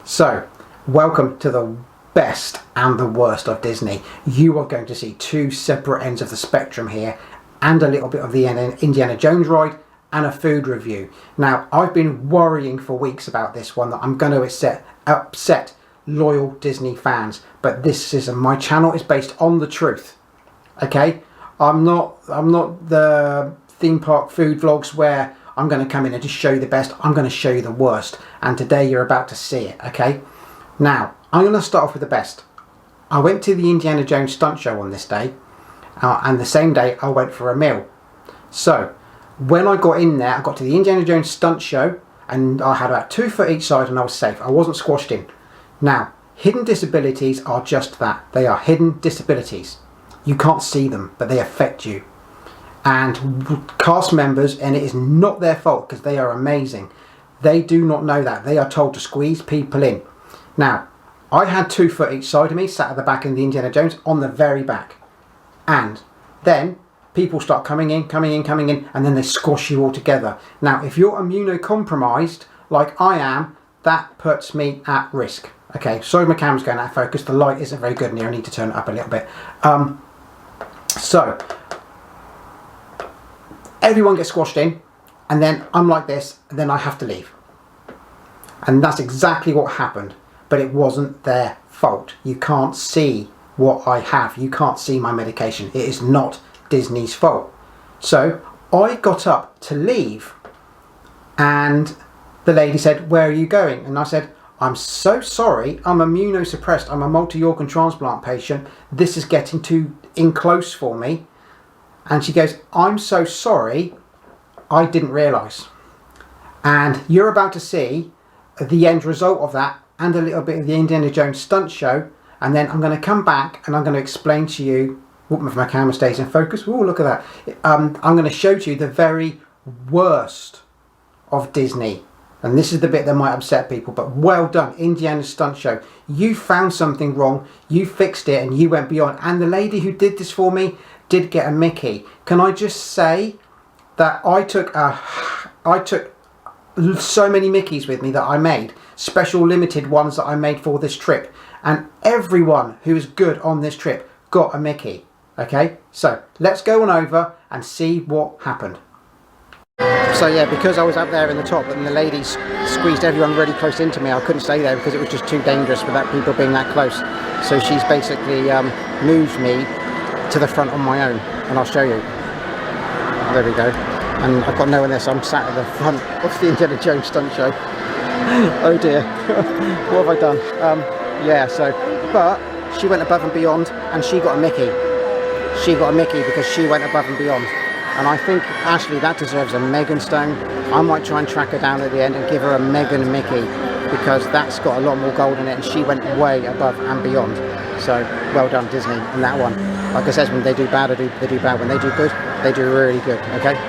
So, welcome to the best and the worst of Disney. You are going to see two separate ends of the spectrum here, and a little bit of the Indiana Jones ride and a food review. Now, I've been worrying for weeks about this one, that I'm going to upset loyal Disney fans, but my channel is based on the truth. Okay, I'm not the theme park food vlogs where I'm going to come in and just show you the best. I'm going to show you the worst, and today you're about to see it. Okay, now I'm going to start off with the best. I went to the Indiana Jones stunt show on this day, and the same day I went for a meal. So when I got in there, I got to the Indiana Jones stunt show, and I had about 2 foot each side, and I was safe. I wasn't squashed in. Now, hidden disabilities are just that. They are hidden disabilities. You can't see them, but they affect you. And cast members, and it is not their fault because they are amazing, they do not know that. They are told to squeeze people in. Now, I had 2 foot each side of me, sat at the back in the Indiana Jones, on the very back. And then people start coming in, and then they squash you all together. Now, if you're immunocompromised, like I am, that puts me at risk. Okay, sorry my camera's going out of focus, the light isn't very good in here, I need to turn it up a little bit. So, everyone gets squashed in, and then I'm like this, and then I have to leave. And that's exactly what happened, but it wasn't their fault. You can't see what I have, you can't see my medication. It is not Disney's fault. So, I got up to leave, and the lady said, "Where are you going?" And I said, "I'm so sorry, I'm immunosuppressed, I'm a multi-organ transplant patient, this is getting too in close for me." And she goes, "I'm so sorry, I didn't realise." And you're about to see the end result of that, and a little bit of the Indiana Jones stunt show, and then I'm going to come back and I'm going to explain to you, if my camera stays in focus, oh look at that, I'm going to show to you the very worst of Disney. And this is the bit that might upset people, but well done, Indiana Stunt Show. You found something wrong, you fixed it, and you went beyond. And the lady who did this for me did get a Mickey. Can I just say that I took so many Mickeys with me that I made, special limited ones that I made for this trip, and everyone who was good on this trip got a Mickey. Okay, so let's go on over and see what happened. So yeah, because I was up there in the top and the ladies squeezed everyone really close into me, I couldn't stay there because it was just too dangerous without people being that close. So she's basically moved me to the front on my own, and I'll show you. There we go. And I've got no one there, so I'm sat at the front of the Indiana Jones stunt show. Oh dear, what have I done? Yeah, so, but she went above and beyond, and she got a Mickey. She got a Mickey because she went above and beyond. And I think, Ashley, that deserves a Megan Stone. I might try and track her down at the end and give her a Megan Mickey, because that's got a lot more gold in it, and she went way above and beyond. So, well done, Disney, on that one. Like I said, when they do bad, they do bad. When they do good, they do really good, okay?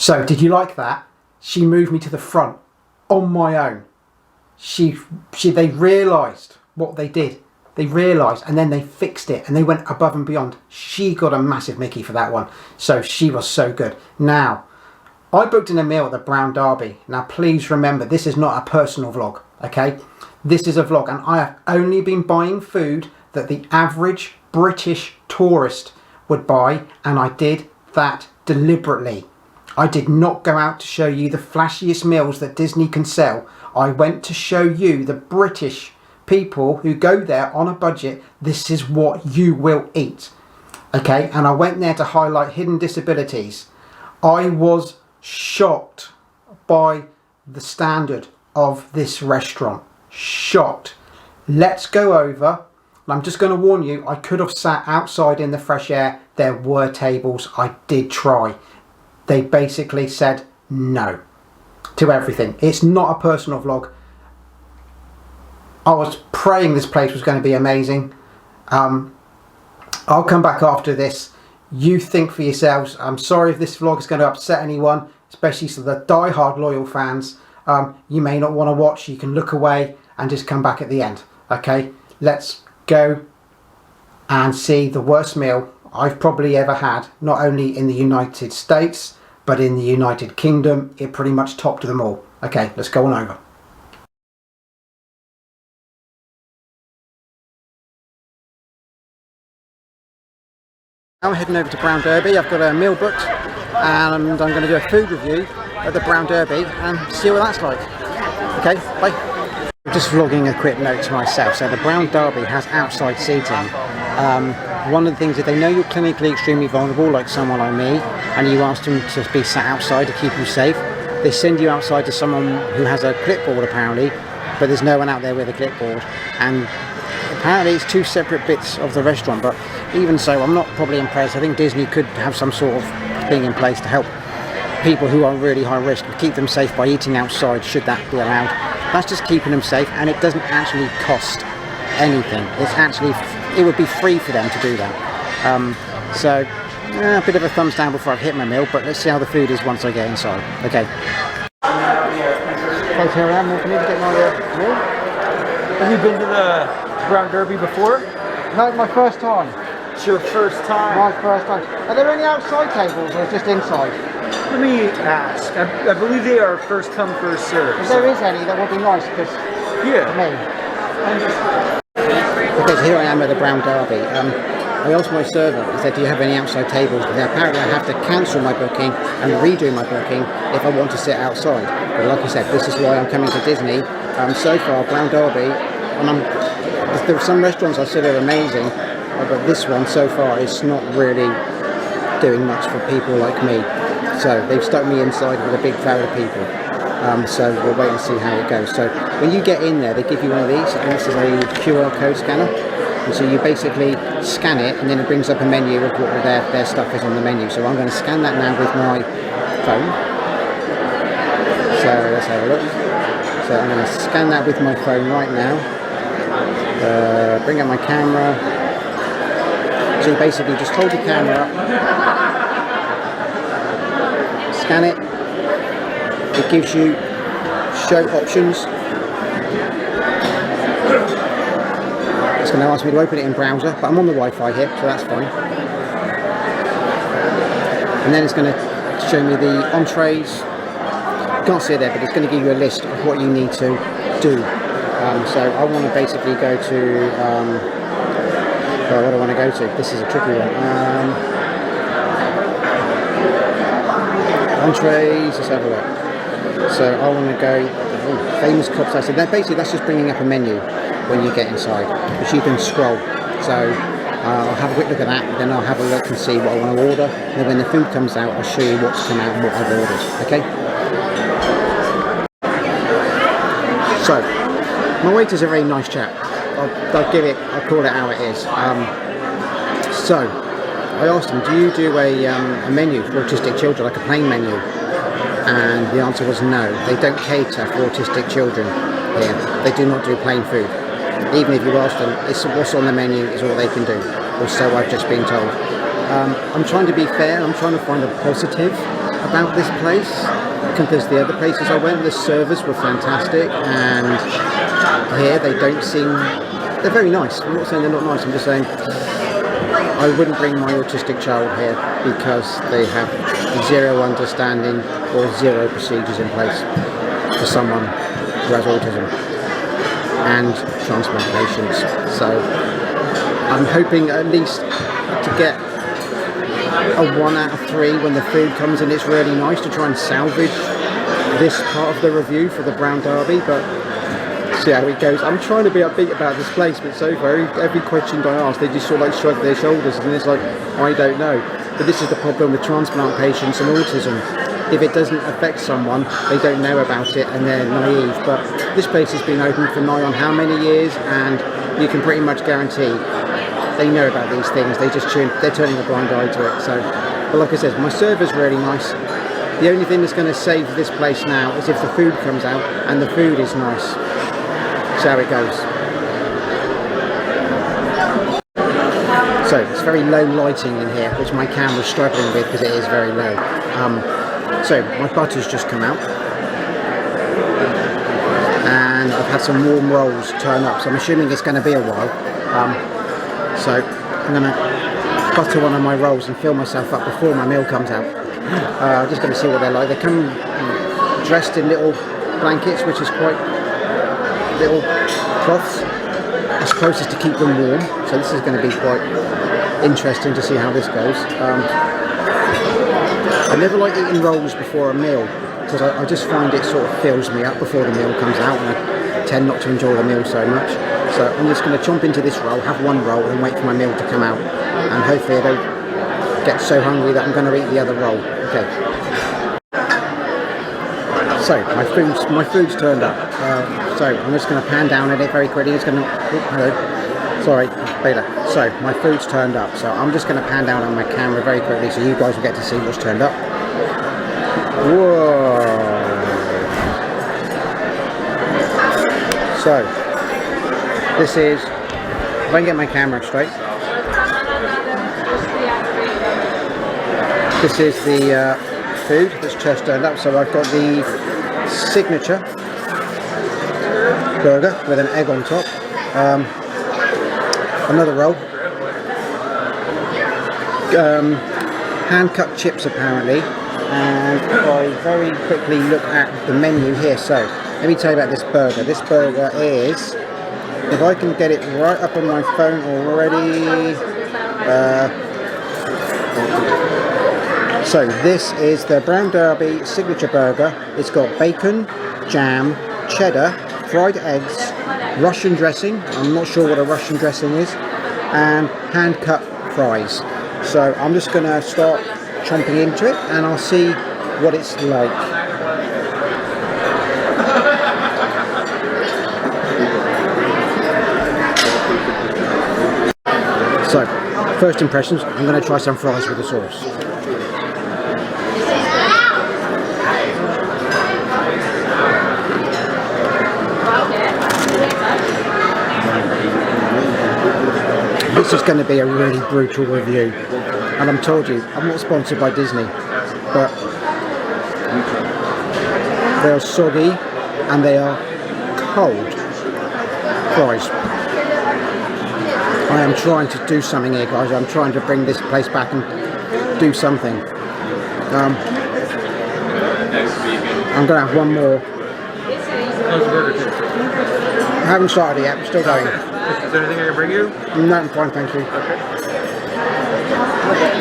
So, did you like that? She moved me to the front on my own. They realised what they did. They realised, and then they fixed it, and they went above and beyond. She got a massive Mickey for that one. So she was so good. Now, I booked in a meal at the Brown Derby. Now, please remember, this is not a personal vlog, okay? This is a vlog, and I have only been buying food that the average British tourist would buy, and I did that deliberately. I did not go out to show you the flashiest meals that Disney can sell. I went to show you the British people who go there on a budget. This is what you will eat. Okay, and I went there to highlight hidden disabilities. I was shocked by the standard of this restaurant. Shocked. Let's go over. I'm just going to warn you, I could have sat outside in the fresh air. There were tables. I did try. They basically said no to everything. It's not a personal vlog. I was praying this place was going to be amazing. I'll come back after this. You think for yourselves. I'm sorry if this vlog is going to upset anyone, especially so the die-hard loyal fans. You may not want to watch. You can look away and just come back at the end. Okay, let's go and see the worst meal I've probably ever had, not only in the United States, but in the United Kingdom. It pretty much topped them all. Okay, let's go on over. Now I'm heading over to Brown Derby. I've got a meal booked and I'm going to do a food review at the Brown Derby and see what that's like. Okay, bye. I'm just vlogging a quick note to myself. So the Brown Derby has outside seating. One of the things is they know you're clinically extremely vulnerable, like someone like me, and you ask them to be sat outside to keep you safe. They send you outside to someone who has a clipboard apparently, but there's no one out there with a clipboard. And apparently it's two separate bits of the restaurant, but even so, I'm not probably impressed. I think Disney could have some sort of thing in place to help people who are really high risk, keep them safe by eating outside, should that be allowed. That's just keeping them safe, and it doesn't actually cost anything. It's actually, it would be free for them to do that. So a bit of a thumbs down before I've hit my meal, but let's see how the food is once I get inside. Okay. Okay, here I am walking in to get my meal. Have you been to the Brown Derby before? No, my first time. It's your first time? My first time. Are there any outside tables or just inside? Let me ask. I believe they are first come, first served. If there is any, that would be nice, because yeah. For me. Because here I am at the Brown Derby. I asked my server, I said, do you have any outside tables? Because apparently I have to cancel my booking and redo my booking if I want to sit outside. But like I said, this is why I'm coming to Disney. So far, Brown Derby, and there are some restaurants I said are amazing, but this one so far is not really doing much for people like me. So they've stuck me inside with a big crowd of people. So we'll wait and see how it goes. So when you get in there, they give you one of these, and this is a QR code scanner. And so you basically scan it, and then it brings up a menu of what their stuff is on the menu. So I'm going to scan that now with my phone. So let's have a look. So I'm going to scan that with my phone right now. Bring up my camera. So you basically just hold your camera up, scan it. It gives you show options. It's going to ask me to open it in browser, but I'm on the Wi-Fi here, so that's fine. And then it's going to show me the entrees. You can't see it there, but it's going to give you a list of what you need to do. So I want to basically go to, well, what do I want to go to? This is a tricky one. Entrees, let's have a look. So I want to go, famous cocktails. So basically that's just bringing up a menu when you get inside, but you can scroll. So I'll have a quick look at that, then I'll have a look and see what I want to order. And then when the food comes out, I'll show you what's come out and what I've ordered. Okay? So, my waiter's a very nice chap. I'll call it how it is. So, I asked him, do you do a menu for autistic children, like a plain menu? And the answer was no. They don't cater for autistic children here. They do not do plain food. Even if you ask them, it's what's on the menu is all they can do. Or so I've just been told. I'm trying to be fair. I'm trying to find a positive about this place. Because the other places I went, the servers were fantastic. And here they don't seem... They're very nice. I'm not saying they're not nice. I'm just saying I wouldn't bring my autistic child here because they have zero understanding or zero procedures in place for someone who has autism and transplant patients. So I'm hoping at least to get a 1 out of 3 when the food comes in. It's really nice to try and salvage this part of the review for the Brown Derby, but see how it goes. I'm trying to be upbeat about this place, but so far every question I ask, they just sort of like shrug their shoulders, and it's like, I don't know. But this is the problem with transplant patients and autism. If it doesn't affect someone, they don't know about it and they're naive. But this place has been open for nigh on how many years, and you can pretty much guarantee they know about these things. They're turning a blind eye to it. So, but like I said, my server's really nice. The only thing that's going to save this place now is if the food comes out and the food is nice. So how it goes. So it's very low lighting in here, which my camera's struggling with because it is very low. So my butter's just come out, and I've had some warm rolls turn up, so I'm assuming it's going to be a while. So I'm going to butter one of my rolls and fill myself up before my meal comes out. I'm just going to see what they're like. They come dressed in little blankets, which is quite little cloths, I suppose, is to keep them warm. So this is going to be quite interesting to see how this goes. I never like eating rolls before a meal because I just find it sort of fills me up before the meal comes out, and I tend not to enjoy the meal so much. So I'm just going to chomp into this roll, have one roll, and wait for my meal to come out, and hopefully I don't get so hungry that I'm going to eat the other roll. Okay. So my food's turned up. So I'm just going to pan down at it very quickly. It's going to... hello. Sorry, Bela. So my food's turned up. So I'm just going to pan down on my camera very quickly so you guys will get to see what's turned up. Whoa. So this is... If I can get my camera straight. This is the food that's just turned up. So I've got the signature burger with an egg on top, another roll, hand cut chips apparently, and if I very quickly look at the menu here, so let me tell you about this burger. This burger is, if I can get it right up on my phone already, so this is the Brown Derby signature burger. It's got bacon, jam, cheddar, fried eggs, Russian dressing, I'm not sure what a Russian dressing is, and hand cut fries. So I'm just going to start chomping into it and I'll see what it's like. So, first impressions, I'm going to try some fries with the sauce. This is going to be a really brutal review, and I'm told you, I'm not sponsored by Disney, but they are soggy and they are cold fries. I am trying to do something here, guys. I'm trying to bring this place back and do something. I'm going to have one more. How's the burger taste? I haven't started yet, I'm still going. Is there anything I can bring you? No, I'm fine, thank you. Okay.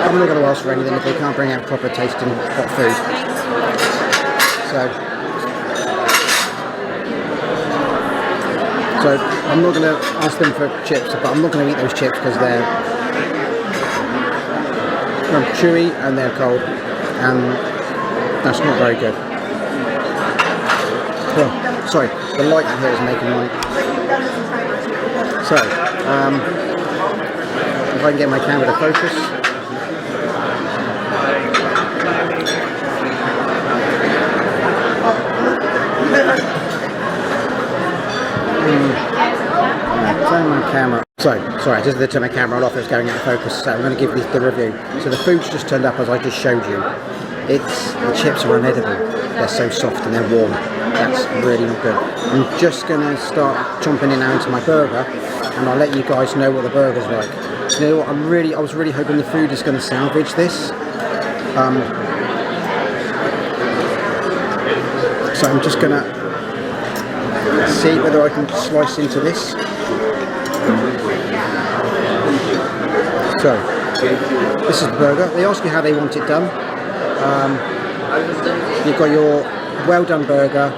I'm not going to ask for anything if they can't bring out proper tasting hot food. So I'm not going to ask them for chips, but I'm not going to eat those chips because they're chewy and they're cold, and that's not very good. Well, Sorry, the light in here is making my... So, if I can get my camera to focus. Turn my camera. So, sorry, I just had to turn my camera off, it's going out of focus, so I'm going to give the review. So the food's just turned up as I just showed you. The chips are unedible. They're so soft and they're warm. That's really not good. I'm just going to start chomping in now into my burger, and I'll let you guys know what the burger's like. You know what, I was really hoping the food is going to salvage this. So I'm just going to see whether I can slice into this. So, this is the burger. They ask you how they want it done. You've got your well done burger,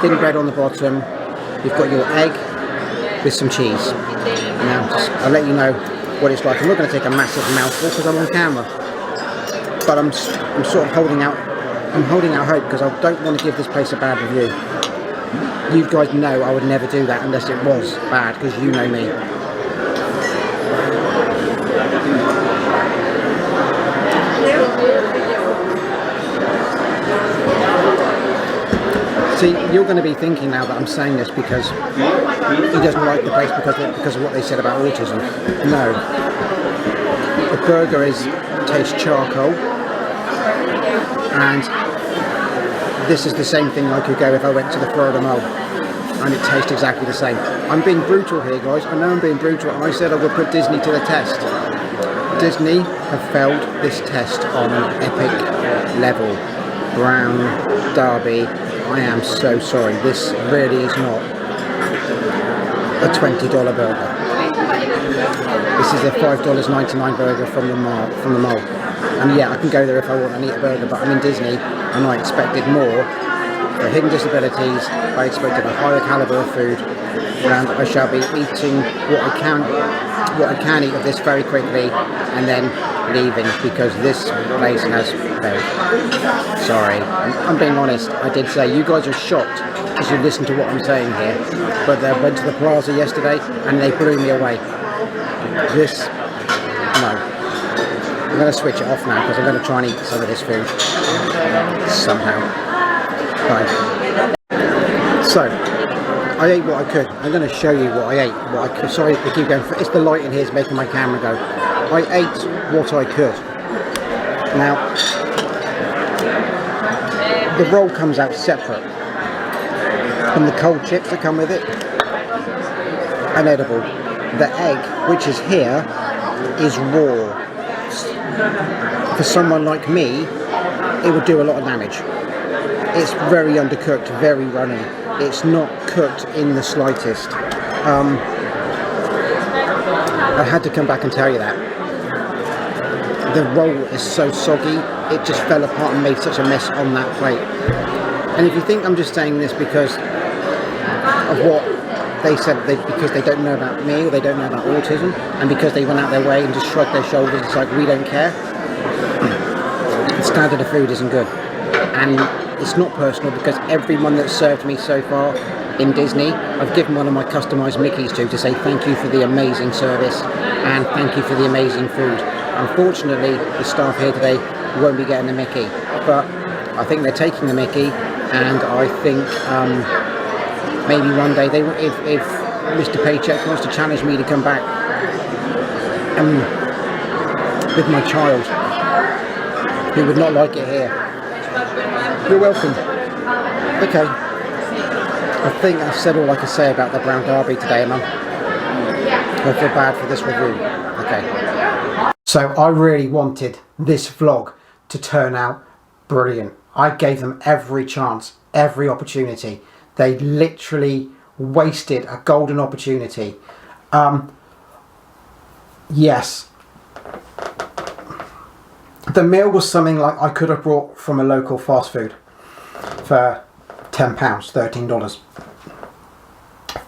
thin bread on the bottom, you've got your egg with some cheese. Now, I'll let you know what it's like. I'm not going to take a massive mouthful because I'm on camera, but I'm sort of holding out hope because I don't want to give this place a bad review. You guys know I would never do that unless it was bad, because you know me. See, you're going to be thinking now that I'm saying this because he doesn't like the place because of what they said about autism. No. The burger tastes charcoal, and this is the same thing I could go if I went to the Florida Mall, and it tastes exactly the same. I'm being brutal here, guys. I know I'm being brutal, and I said I would put Disney to the test. Disney have failed this test on an epic level. Brown, Derby, I am so sorry. This really is not a $20 burger. This is a $5.99 burger from the mall. And yeah, I can go there if I want and eat a burger, but I'm in Disney and I expected more. For hidden disabilities, I expected a higher calibre of food, and I shall be eating what I can eat of this very quickly and then leaving because this place has failed. Sorry, I'm being honest. I did say you guys are shocked because you listen to what I'm saying here, but I went to the plaza yesterday and they blew me away. No. I'm going to switch it off now because I'm going to try and eat some of this food somehow. Bye. So, I ate what I could. I'm going to show you what I ate. Sorry to keep going. It's the light in here is making my camera go. I ate what I could. Now, the roll comes out separate, and the cold chips that come with it, unedible. The egg, which is here, is raw. For someone like me, it would do a lot of damage. It's very undercooked, very runny. It's not cooked in the slightest. I had to come back and tell you that. The roll is so soggy, it just fell apart and made such a mess on that plate. And if you think I'm just saying this because of what they said, because they don't know about me or they don't know about autism, and because they went out their way and just shrugged their shoulders, it's like we don't care. The standard of food isn't good, and it's not personal because everyone that's served me so far in Disney, I've given one of my customised Mickeys to say thank you for the amazing service and thank you for the amazing food. Unfortunately, the staff here today won't be getting the Mickey, but I think they're taking the Mickey, and I think maybe one day they, if Mr. Paycheck wants to challenge me to come back with my child, who would not like it here. You're welcome. Okay. I think I've said all I can say about the Brown Derby today, Mum. I feel bad for this review. Okay. So I really wanted this vlog to turn out brilliant. I gave them every chance, every opportunity. They literally wasted a golden opportunity. Yes. The meal was something like I could have brought from a local fast food for £10, $13.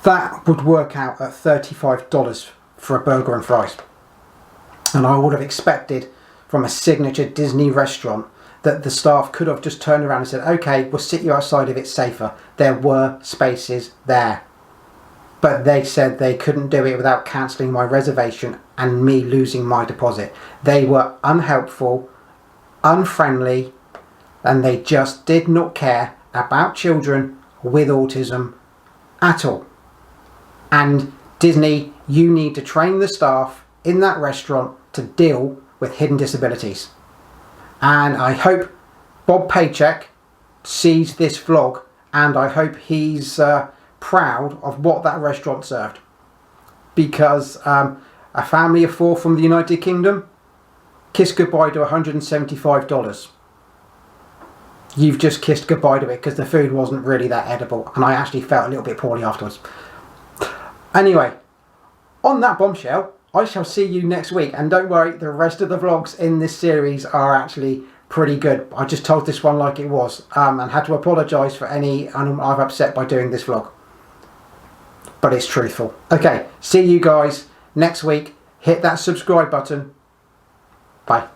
That would work out at $35 for a burger and fries. And I would have expected from a signature Disney restaurant that the staff could have just turned around and said, okay, we'll sit you outside if it's safer. There were spaces there. But they said they couldn't do it without cancelling my reservation and me losing my deposit. They were unhelpful, unfriendly, and they just did not care about children with autism at all. And Disney, you need to train the staff in that restaurant to deal with hidden disabilities. And I hope Bob Paycheck sees this vlog, and I hope he's proud of what that restaurant served. Because a family of 4 from the United Kingdom kissed goodbye to $175. You've just kissed goodbye to it because the food wasn't really that edible, and I actually felt a little bit poorly afterwards. Anyway, on that bombshell, I shall see you next week, and don't worry, the rest of the vlogs in this series are actually pretty good. I just told this one like it was, and had to apologise for any I've upset by doing this vlog. But it's truthful. Okay, see you guys next week. Hit that subscribe button. Bye.